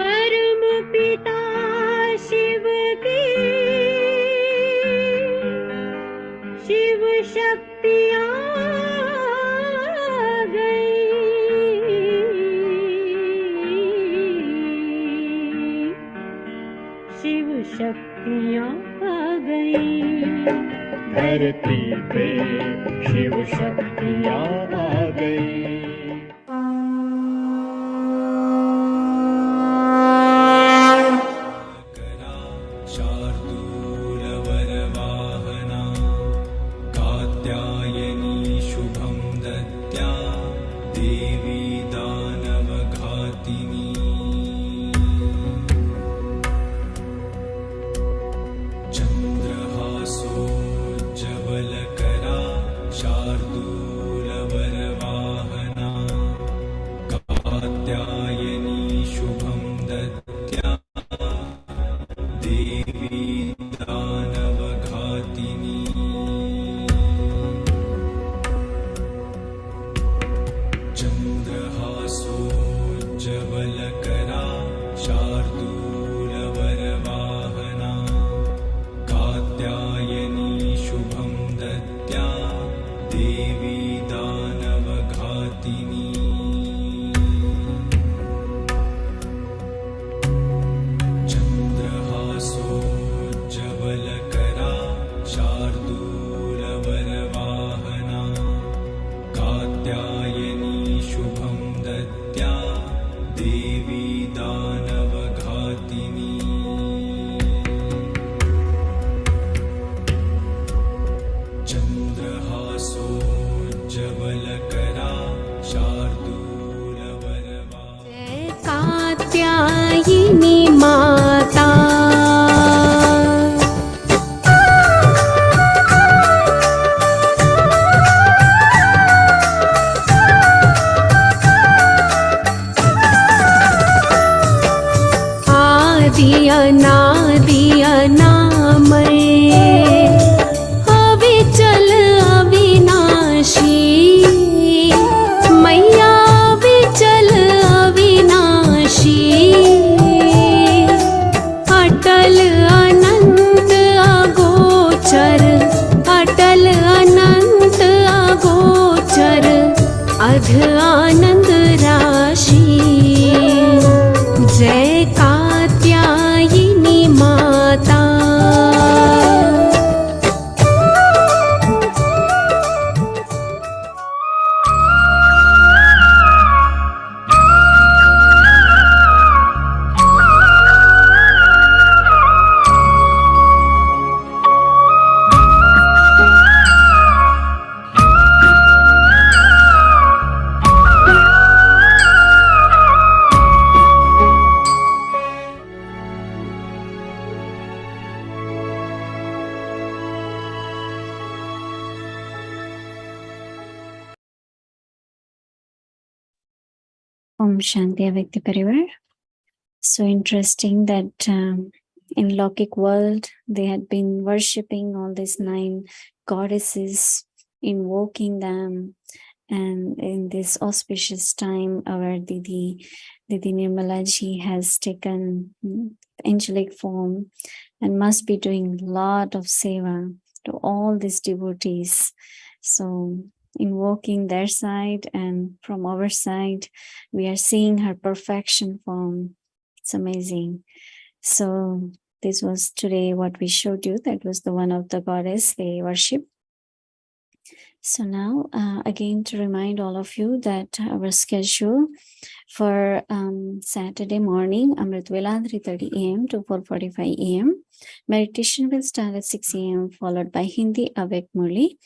परम पिता शिव की शिव शक्तियाँ आ गई, शिव शक्तियाँ आ गई। धरती पे शिव शक्तियाँ आ गई। कात्यायिनी माता आदि अनादि अनामय अविचल अविनाशी मैया विचल अविनाशी अटल आनंद राशि जय कात्यायिनी माता Om Shanti Avyakti Parivar. So interesting that in Lokik world, they had been worshipping all these 9 goddesses, invoking them. And in this auspicious time, our Didi Nirmala ji has taken angelic form and must be doing a lot of seva to all these devotees. So invoking their side, and from our side, we are seeing her perfection form. It's amazing. So this was today what we showed you. That was the one of the goddess they worship. So now again to remind all of you that our schedule for Saturday morning, Amrit Vela 3:30 a.m. to 4:45 a.m. Meditation will start at 6 a.m. followed by Hindi Avek Murli.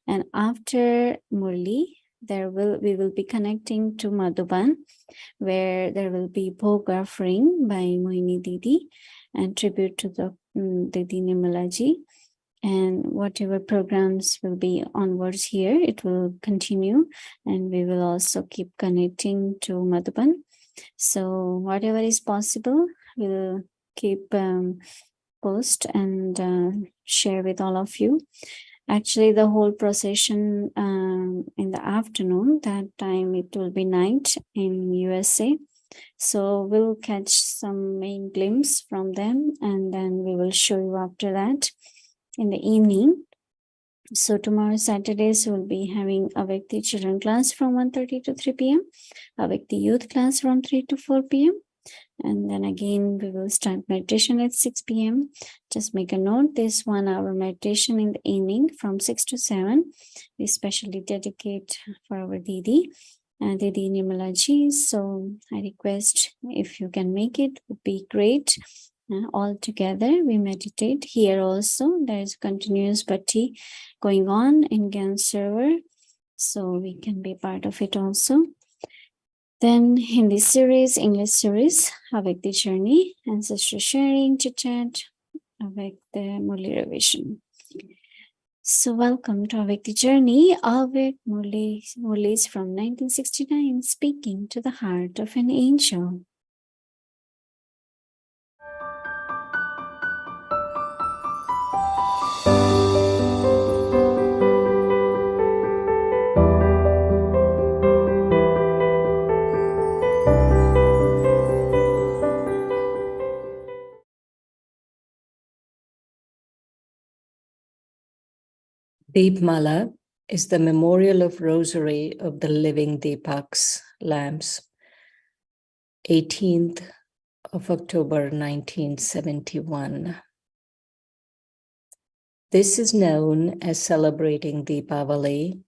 And after Murli, we will be connecting to Madhuban, where there will be Bhog offering by Mohini Didi and tribute to the Didi Nirmala ji. And whatever programs will be onwards here, it will continue, and we will also keep connecting to Madhuban. So whatever is possible, we'll keep post and share with all of you. Actually, the whole procession in the afternoon, that time it will be night in USA. So we'll catch some main glimpse from them, and then we will show you after that in the evening. So tomorrow, Saturdays, we'll be having Avyakti children class from 1:30 to 3 p.m. Avyakti youth class from 3 to 4 p.m. And then again, we will start meditation at 6 p.m. Just make a note, this 1 hour meditation in the evening from 6 to 7. We specially dedicate for our Didi, Didi Nirmala ji. So I request if you can make it, would be great. All together, we meditate. Here also, there is continuous bhakti going on in Gyan server. So we can be part of it also. Then Hindi series, English series, Avyakti Journey, Ancestor Sharing, Chit-Chat, Avyakti Murli Revision. So welcome to Avyakti Journey. Avyakti Murli is from 1969, speaking to the heart of an angel. Deepmala is the memorial of rosary of the living Deepaks lamps. 18th of October 1971. This is known as celebrating Deepavali,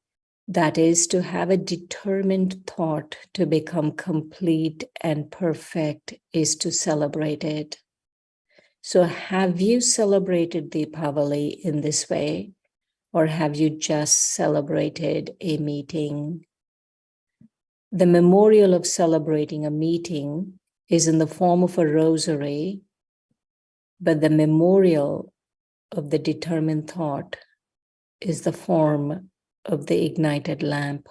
that is, to have a determined thought to become complete and perfect is to celebrate it. So have you celebrated Deepavali in this way? Or have you just celebrated a meeting? The memorial of celebrating a meeting is in the form of a rosary, but the memorial of the determined thought is the form of the ignited lamp.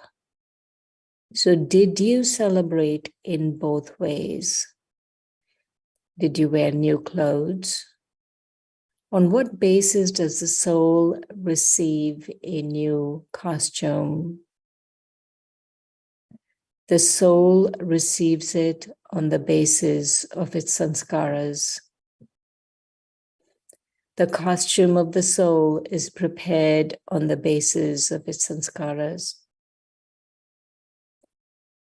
So did you celebrate in both ways? Did you wear new clothes? On what basis does the soul receive a new costume? The soul receives it on the basis of its sanskaras. The costume of the soul is prepared on the basis of its sanskaras.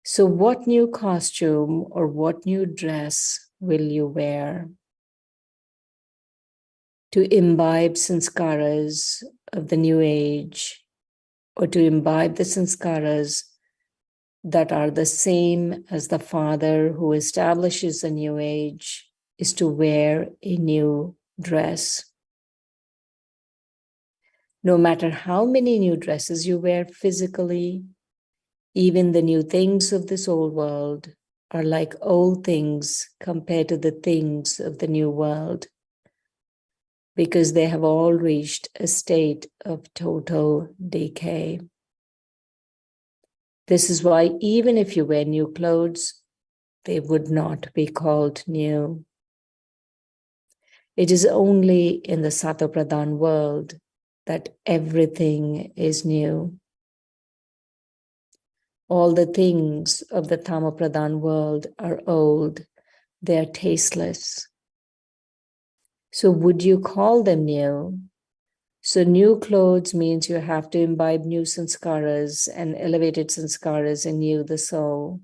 So, what new costume or what new dress will you wear to imbibe sanskaras of the new age, or to imbibe the sanskaras that are the same as the father who establishes a new age is to wear a new dress? No matter how many new dresses you wear physically, even the new things of this old world are like old things compared to the things of the new world, because they have all reached a state of total decay. This is why even if you wear new clothes, they would not be called new. It is only in the Satopradhan world that everything is new. All the things of the Tamopradhan world are old, they are tasteless. So would you call them new? So new clothes means you have to imbibe new sanskaras and elevated sanskaras in you, the soul.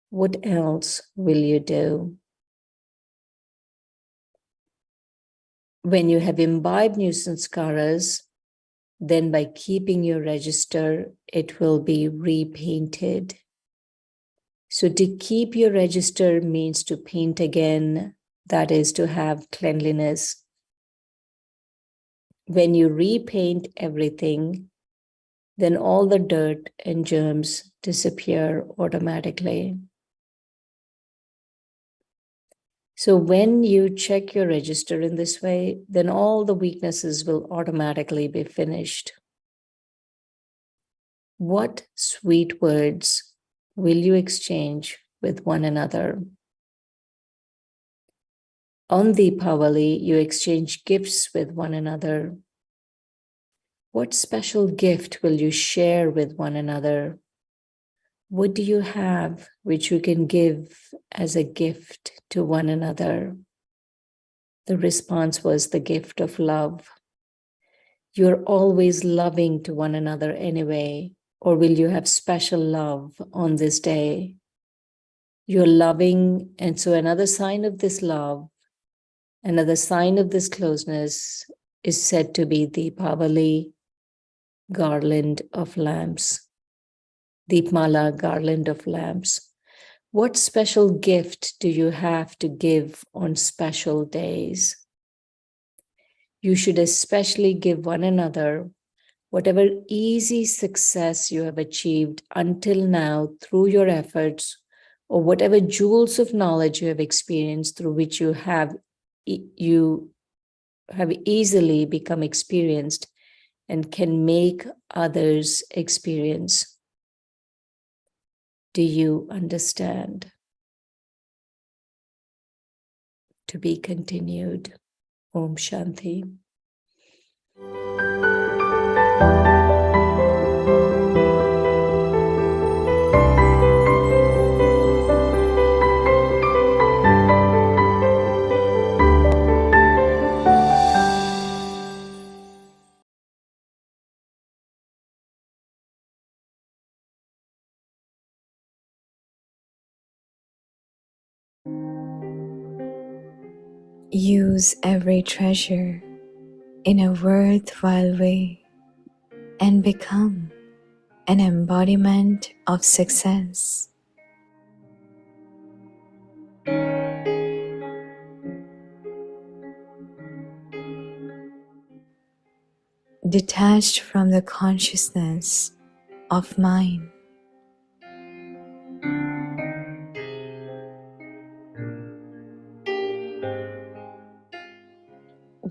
What else will you do? When you have imbibed new sanskaras, then by keeping your register, it will be repainted. So to keep your register means to paint again, that is to have cleanliness. When you repaint everything, then all the dirt and germs disappear automatically. So when you check your register in this way, then all the weaknesses will automatically be finished. What sweet words will you exchange with one another? On Deepavali, you exchange gifts with one another. What special gift will you share with one another? What do you have which you can give as a gift to one another? The response was the gift of love. You're always loving to one another anyway, or will you have special love on this day? You're loving, and so another sign of this love, another sign of this closeness is said to be the Deepavali garland of lamps. Deepmala, garland of lamps. What special gift do you have to give on special days? You should especially give one another whatever easy success you have achieved until now through your efforts, or whatever jewels of knowledge you have experienced through which you have easily become experienced and can make others experience. Do you understand? To be continued. Om Shanti. Use every treasure in a worthwhile way and become an embodiment of success. Detached from the consciousness of mine.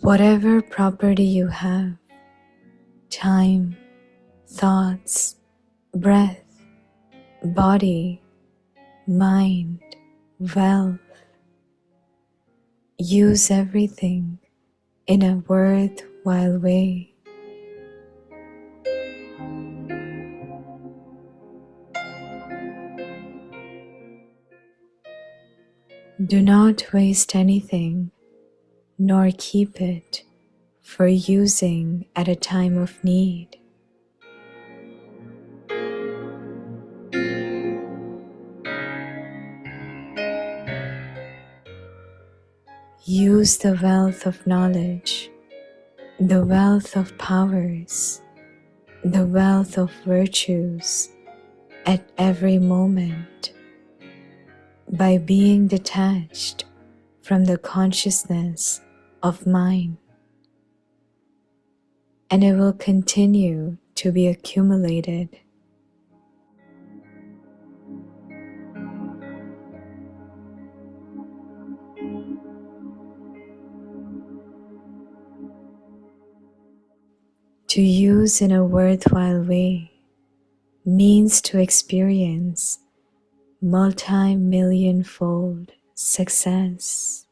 Whatever property you have, time, thoughts, breath, body, mind, wealth, use everything in a worthwhile way. Do not waste anything, nor keep it for using at a time of need. Use the wealth of knowledge, the wealth of powers, the wealth of virtues at every moment by being detached from the consciousness of mind, and it will continue to be accumulated. To use in a worthwhile way means to experience multi-million-fold success.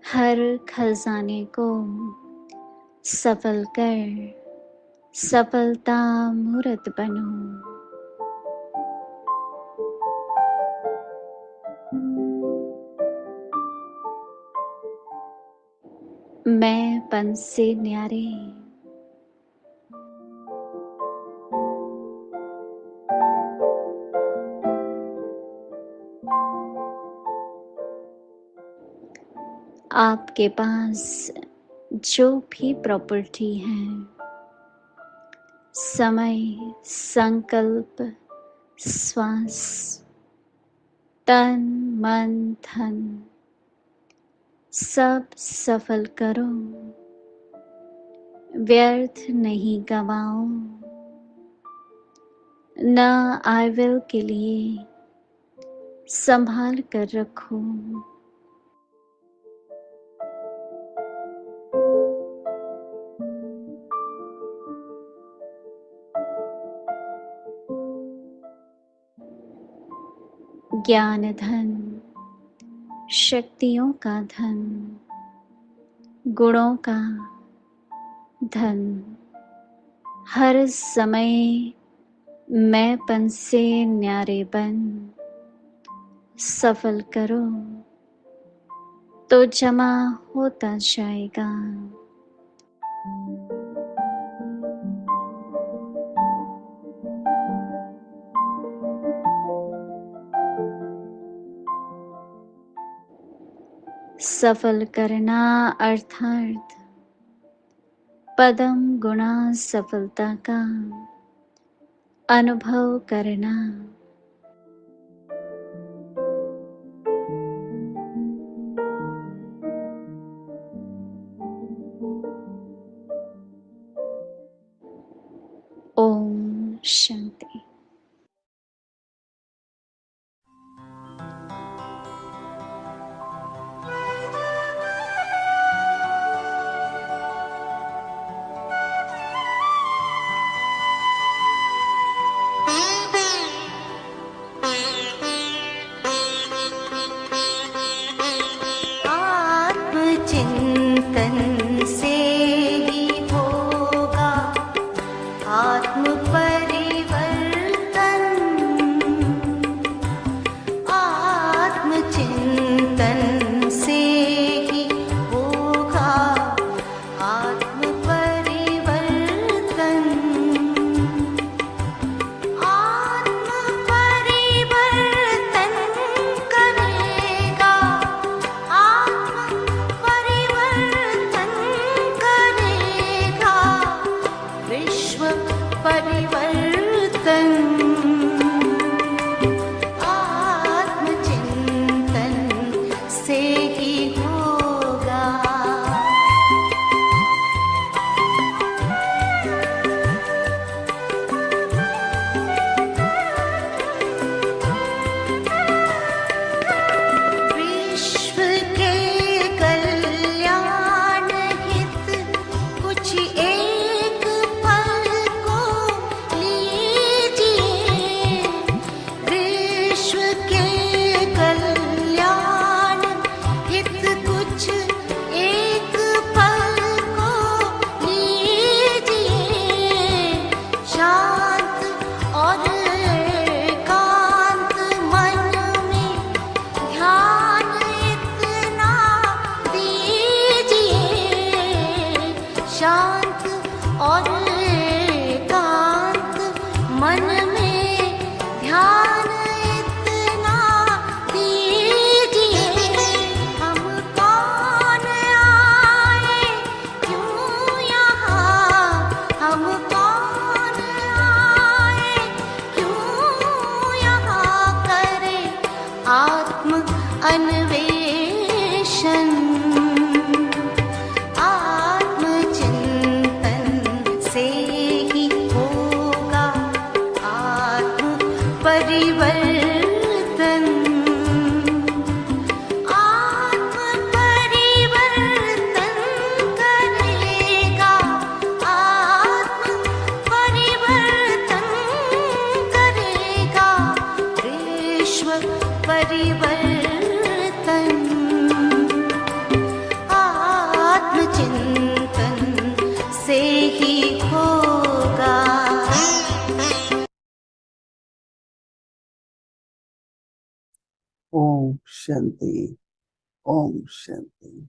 हर खजाने को सफल कर सफलता मूर्त बनो। मैं पन से न्यारे आपके पास जो भी प्रॉपर्टी है, समय, संकल्प, श्वास, तन, मन, धन, सब सफल करो, व्यर्थ नहीं गवाओ। न आई विल के लिए संभाल कर रखो। ज्ञान धन, शक्तियों का धन, गुणों का धन, हर समय मैंपन से न्यारे बन सफल करो तो जमा होता जाएगा। सफल करना अर्थात पदम गुणा सफलता का अनुभव करना। ओम शांति। चिंतन से ही होगा आत्म परिवर्तन। आत्म चिंतन से ही होगा आत्म परिवर्तन। आत्म परिवर्तन करेगा, आत्म परिवर्तन करेगा, विश्व परिवर्तन आत्मचिंतन से ही होगा। विश्व के कल्याण हित कुछ एक पल को परिवर्तन आत्मचिंतन से ही होगा। ओम शांति, ओम शांति।